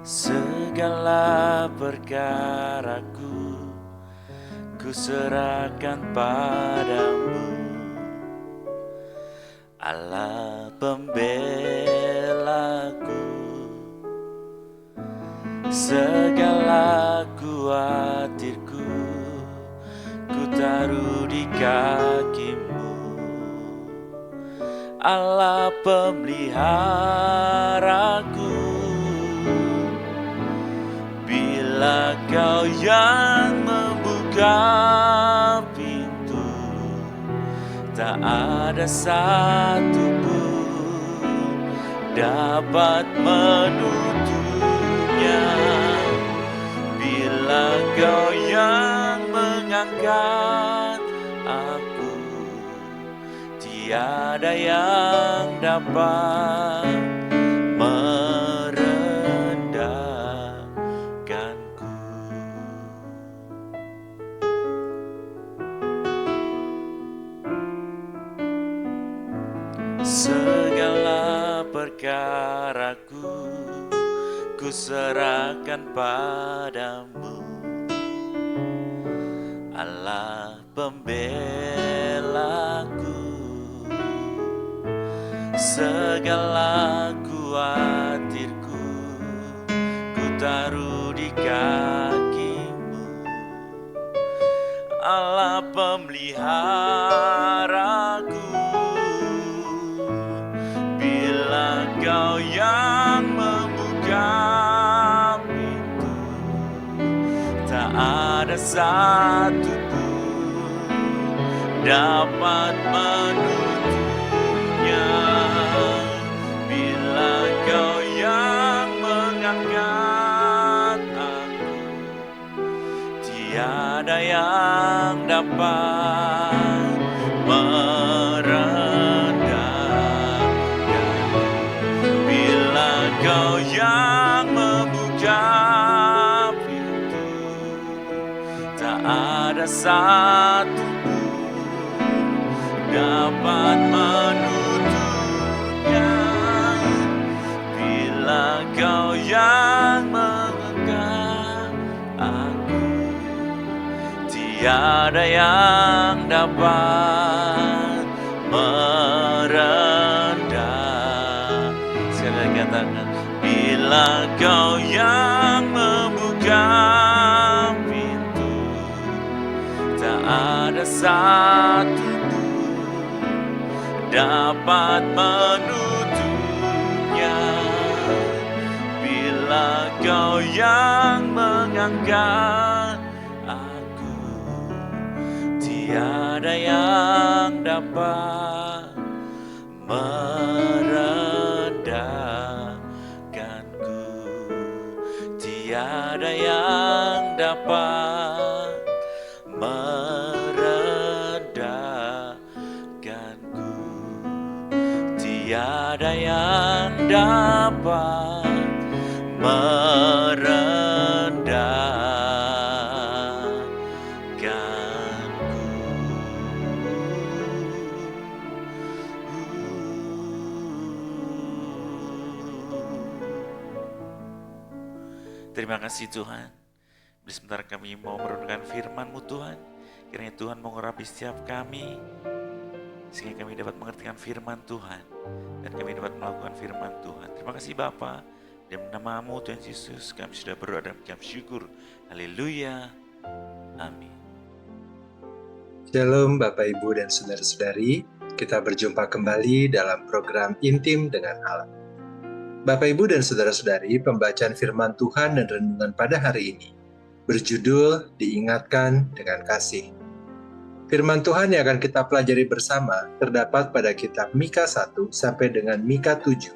Segala perkaraku ku serahkan padamu, Allah pembelaku. Segala khawatirku ku taruh di kakimu, Allah pemeliharaku. Bila Kau yang membuka pintu, tak ada satu pun dapat menutupnya. Bila Kau yang mengangkat aku, tiada yang dapat merendahkanku. Segala perkaraku ku serahkan padamu, Allah pembelaku. Segala khawatirku ku taruh di kakimu, Allah pemeliharaku. Bila Kau yang membuka pintu, tak ada satu pun dapat menutupnya. Bila Kau yang mengangkat aku, tiada yang dapat merendahkanku. Bila Kau yang membuka pintu, tak ada satu pun dapat menutupnya. Bila Kau yang mengangkat aku, tiada yang dapat merendah. Sekali lagi katakan, bila Kau yang membuka pintu, tak ada satu pun dapat menutupnya. Bila Kau yang mengangkat aku, tiada yang dapat merendahkanku. Tiada yang dapat merendahkanku. Tiada yang dapat merendahkanku. Terima kasih Tuhan. Sebentar kami mau merenungkan firman-Mu Tuhan. Kiranya Tuhan mengurapi setiap kami, sehingga kami dapat mengertikan firman Tuhan, dan kami dapat melakukan firman Tuhan. Terima kasih Bapa. Dalam nama-Mu Tuhan Yesus kami sudah berdoa dan mengucap syukur. Haleluya. Amin. Shalom Bapak Ibu dan saudara-saudari, kita berjumpa kembali dalam program Intim dengan Allah. Bapak Ibu dan saudara-saudari, pembacaan firman Tuhan dan renungan pada hari ini berjudul Diingatkan dengan Kasih. Firman Tuhan yang akan kita pelajari bersama terdapat pada kitab Mika 1 sampai dengan Mika 7.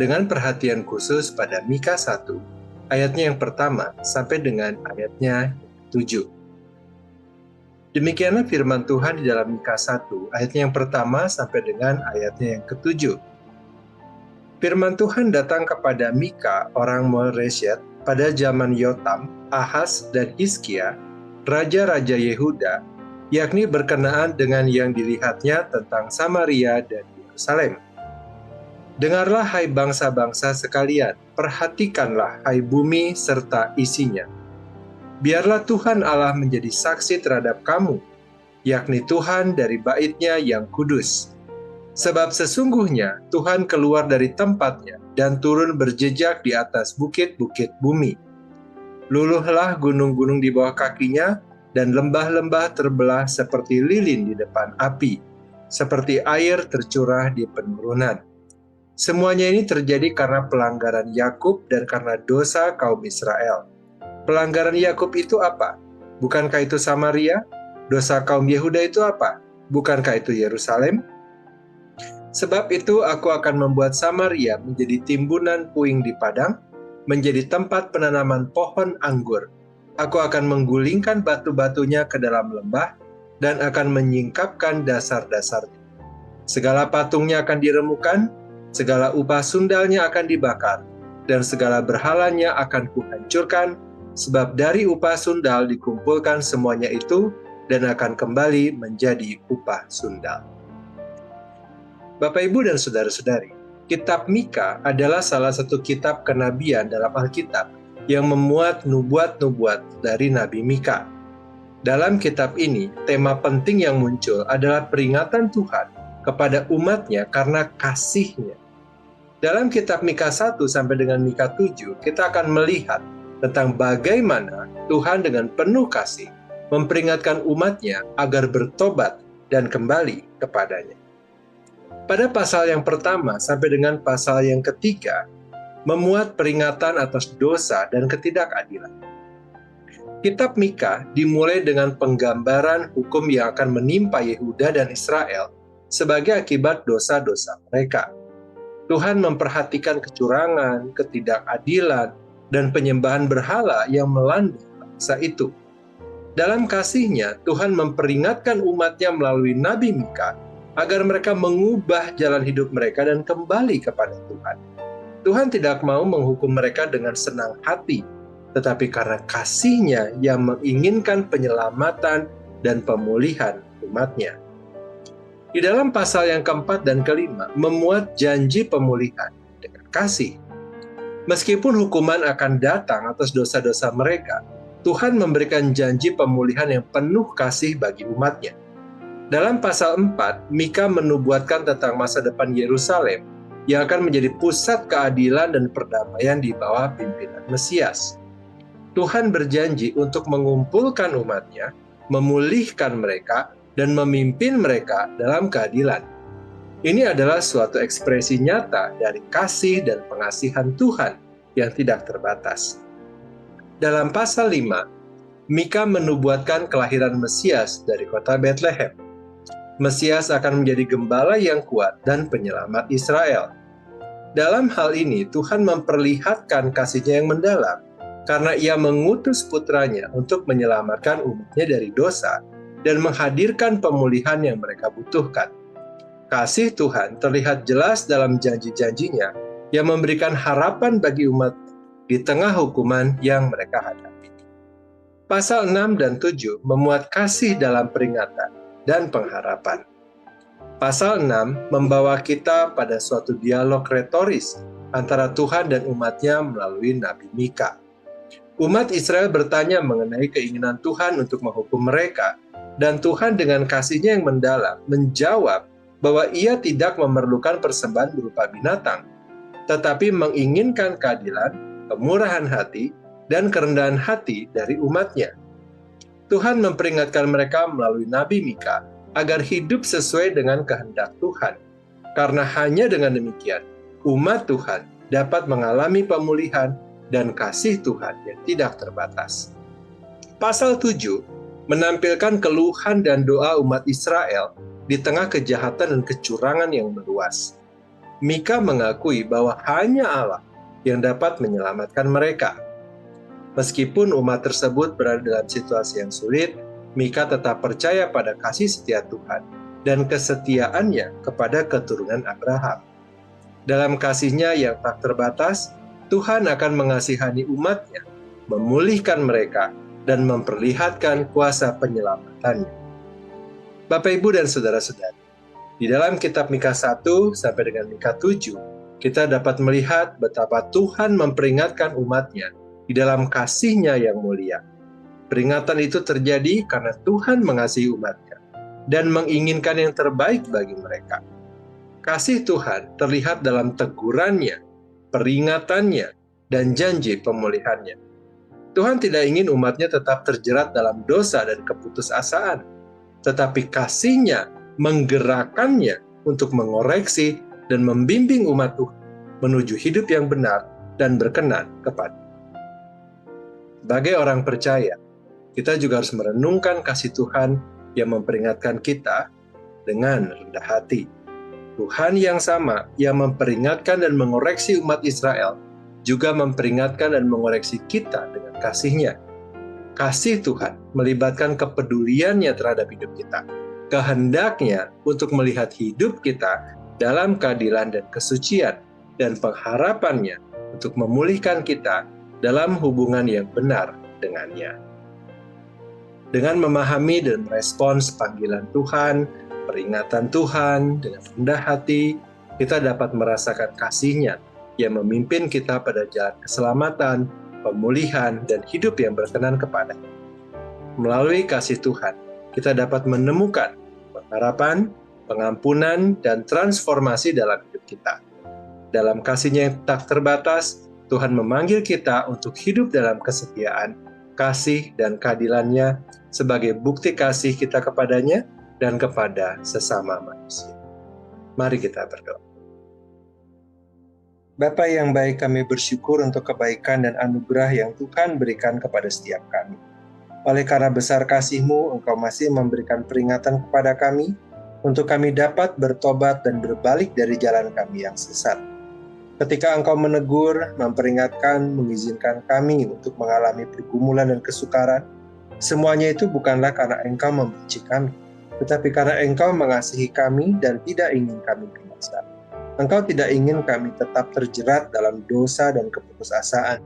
Dengan perhatian khusus pada Mika 1, ayatnya yang pertama sampai dengan ayatnya 7. Demikianlah firman Tuhan di dalam Mika 1, ayatnya yang pertama sampai dengan ayatnya yang ke-7. Firman Tuhan datang kepada Mika, orang Moreshet, pada zaman Yotam, Ahaz, dan Hizkia, raja-raja Yehuda, yakni berkenaan dengan yang dilihatnya tentang Samaria dan Yerusalem. Dengarlah hai bangsa-bangsa sekalian, perhatikanlah hai bumi serta isinya. Biarlah Tuhan Allah menjadi saksi terhadap kamu, yakni Tuhan dari bait-Nya yang kudus. Sebab sesungguhnya Tuhan keluar dari tempatnya dan turun berjejak di atas bukit-bukit bumi. Luluhlah gunung-gunung di bawah kakinya, dan lembah-lembah terbelah seperti lilin di depan api, seperti air tercurah di penurunan. Semuanya ini terjadi karena pelanggaran Yakub dan karena dosa kaum Israel. Pelanggaran Yakub itu apa? Bukankah itu Samaria? Dosa kaum Yehuda itu apa? Bukankah itu Yerusalem? Sebab itu aku akan membuat Samaria menjadi timbunan puing di padang, menjadi tempat penanaman pohon anggur. Aku akan menggulingkan batu-batunya ke dalam lembah, dan akan menyingkapkan dasar-dasarnya. Segala patungnya akan diremukan, segala upah sundalnya akan dibakar, dan segala berhalanya akan kuhancurkan, sebab dari upah sundal dikumpulkan semuanya itu, dan akan kembali menjadi upah sundal. Bapak, Ibu, dan saudara-saudari, kitab Mika adalah salah satu kitab kenabian dalam Alkitab yang memuat nubuat-nubuat dari Nabi Mika. Dalam kitab ini, tema penting yang muncul adalah peringatan Tuhan kepada umatnya karena kasih-Nya. Dalam kitab Mika 1 sampai dengan Mika 7, kita akan melihat tentang bagaimana Tuhan dengan penuh kasih memperingatkan umatnya agar bertobat dan kembali kepadanya. Pada pasal yang pertama sampai dengan pasal yang ketiga, memuat peringatan atas dosa dan ketidakadilan. Kitab Mika dimulai dengan penggambaran hukum yang akan menimpa Yehuda dan Israel sebagai akibat dosa-dosa mereka. Tuhan memperhatikan kecurangan, ketidakadilan, dan penyembahan berhala yang melanda bangsa itu. Dalam kasih-Nya, Tuhan memperingatkan umat-Nya melalui Nabi Mika agar mereka mengubah jalan hidup mereka dan kembali kepada Tuhan. Tuhan tidak mau menghukum mereka dengan senang hati, tetapi karena kasih-Nya yang menginginkan penyelamatan dan pemulihan umat-Nya. Di dalam pasal yang keempat dan kelima, memuat janji pemulihan dengan kasih. Meskipun hukuman akan datang atas dosa-dosa mereka, Tuhan memberikan janji pemulihan yang penuh kasih bagi umat-Nya. Dalam pasal 4, Mika menubuatkan tentang masa depan Yerusalem yang akan menjadi pusat keadilan dan perdamaian di bawah pimpinan Mesias. Tuhan berjanji untuk mengumpulkan umat-Nya, memulihkan mereka, dan memimpin mereka dalam keadilan. Ini adalah suatu ekspresi nyata dari kasih dan pengasihan Tuhan yang tidak terbatas. Dalam pasal 5, Mika menubuatkan kelahiran Mesias dari kota Betlehem. Mesias akan menjadi gembala yang kuat dan penyelamat Israel. Dalam hal ini, Tuhan memperlihatkan kasih-Nya yang mendalam, karena Ia mengutus putranya untuk menyelamatkan umat-Nya dari dosa dan menghadirkan pemulihan yang mereka butuhkan. Kasih Tuhan terlihat jelas dalam janji-janji-Nya yang memberikan harapan bagi umat di tengah hukuman yang mereka hadapi. Pasal 6 dan 7 memuat kasih dalam peringatan dan pengharapan. Pasal 6 membawa kita pada suatu dialog retoris antara Tuhan dan umat-Nya melalui Nabi Mika. Umat Israel bertanya mengenai keinginan Tuhan untuk menghukum mereka, dan Tuhan dengan kasih-Nya yang mendalam menjawab bahwa Ia tidak memerlukan persembahan berupa binatang, tetapi menginginkan keadilan, kemurahan hati, dan kerendahan hati dari umat-Nya. Tuhan memperingatkan mereka melalui Nabi Mika agar hidup sesuai dengan kehendak Tuhan, karena hanya dengan demikian umat Tuhan dapat mengalami pemulihan dan kasih Tuhan yang tidak terbatas. Pasal 7 menampilkan keluhan dan doa umat Israel di tengah kejahatan dan kecurangan yang meluas. Mika mengakui bahwa hanya Allah yang dapat menyelamatkan mereka. Meskipun umat tersebut berada dalam situasi yang sulit, Mika tetap percaya pada kasih setia Tuhan dan kesetiaannya kepada keturunan Abraham. Dalam kasih-Nya yang tak terbatas, Tuhan akan mengasihani umat-Nya, memulihkan mereka, dan memperlihatkan kuasa penyelamatannya. Bapak, Ibu, dan saudara-saudari, di dalam kitab Mika 1 sampai dengan Mika 7, kita dapat melihat betapa Tuhan memperingatkan umat-Nya di dalam kasih-Nya yang mulia. Peringatan itu terjadi karena Tuhan mengasihi umat-Nya dan menginginkan yang terbaik bagi mereka. Kasih Tuhan terlihat dalam teguran-Nya, peringatannya, dan janji pemulihan-Nya. Tuhan tidak ingin umat-Nya tetap terjerat dalam dosa dan keputusasaan, tetapi kasih-Nya menggerakkannya untuk mengoreksi dan membimbing umat Tuhan menuju hidup yang benar dan berkenan kepada. Sebagai orang percaya, kita juga harus merenungkan kasih Tuhan yang memperingatkan kita dengan rendah hati. Tuhan yang sama yang memperingatkan dan mengoreksi umat Israel juga memperingatkan dan mengoreksi kita dengan kasih-Nya. Kasih Tuhan melibatkan kepeduliannya terhadap hidup kita, kehendaknya untuk melihat hidup kita dalam keadilan dan kesucian, dan pengharapannya untuk memulihkan kita dalam hubungan yang benar dengannya. Dengan memahami dan merespons panggilan Tuhan, peringatan Tuhan dengan rendah hati, kita dapat merasakan kasih-Nya yang memimpin kita pada jalan keselamatan, pemulihan, dan hidup yang berkenan kepada. Melalui kasih Tuhan, kita dapat menemukan pengharapan, pengampunan, dan transformasi dalam hidup kita. Dalam kasih-Nya yang tak terbatas, Tuhan memanggil kita untuk hidup dalam kesetiaan, kasih, dan keadilan-Nya sebagai bukti kasih kita kepada-Nya dan kepada sesama manusia. Mari kita berdoa. Bapa yang baik, kami bersyukur untuk kebaikan dan anugerah yang Tuhan berikan kepada setiap kami. Oleh karena besar kasih-Mu, Engkau masih memberikan peringatan kepada kami, untuk kami dapat bertobat dan berbalik dari jalan kami yang sesat. Ketika Engkau menegur, memperingatkan, mengizinkan kami untuk mengalami pergumulan dan kesukaran, semuanya itu bukanlah karena Engkau membenci kami, tetapi karena Engkau mengasihi kami dan tidak ingin kami binasa. Engkau tidak ingin kami tetap terjerat dalam dosa dan keputusasaan,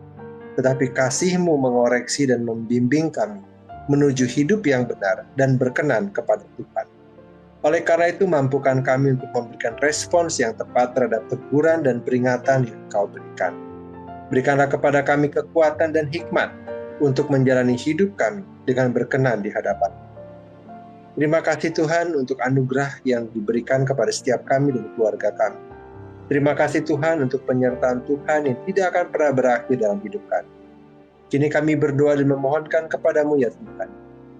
tetapi kasih-Mu mengoreksi dan membimbing kami menuju hidup yang benar dan berkenan kepada Tuhan. Oleh karena itu, mampukan kami untuk memberikan respons yang tepat terhadap teguran dan peringatan yang Engkau berikan. Berikanlah kepada kami kekuatan dan hikmat untuk menjalani hidup kami dengan berkenan di hadapan. Terima kasih Tuhan untuk anugerah yang diberikan kepada setiap kami dan keluarga kami. Terima kasih Tuhan untuk penyertaan Tuhan yang tidak akan pernah berakhir dalam hidup kami. Kini kami berdoa dan memohonkan kepada-Mu ya Tuhan.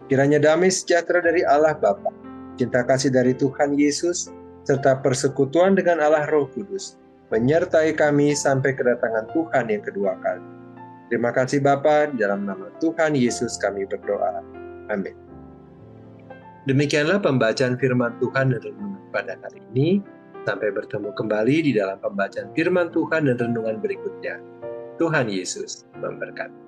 Kiranya damai sejahtera dari Allah Bapa, cinta kasih dari Tuhan Yesus, serta persekutuan dengan Allah Roh Kudus, menyertai kami sampai kedatangan Tuhan yang kedua kali. Terima kasih Bapa, di dalam nama Tuhan Yesus kami berdoa. Amin. Demikianlah pembacaan firman Tuhan dan renungan pada hari ini. Sampai bertemu kembali di dalam pembacaan firman Tuhan dan renungan berikutnya. Tuhan Yesus memberkati.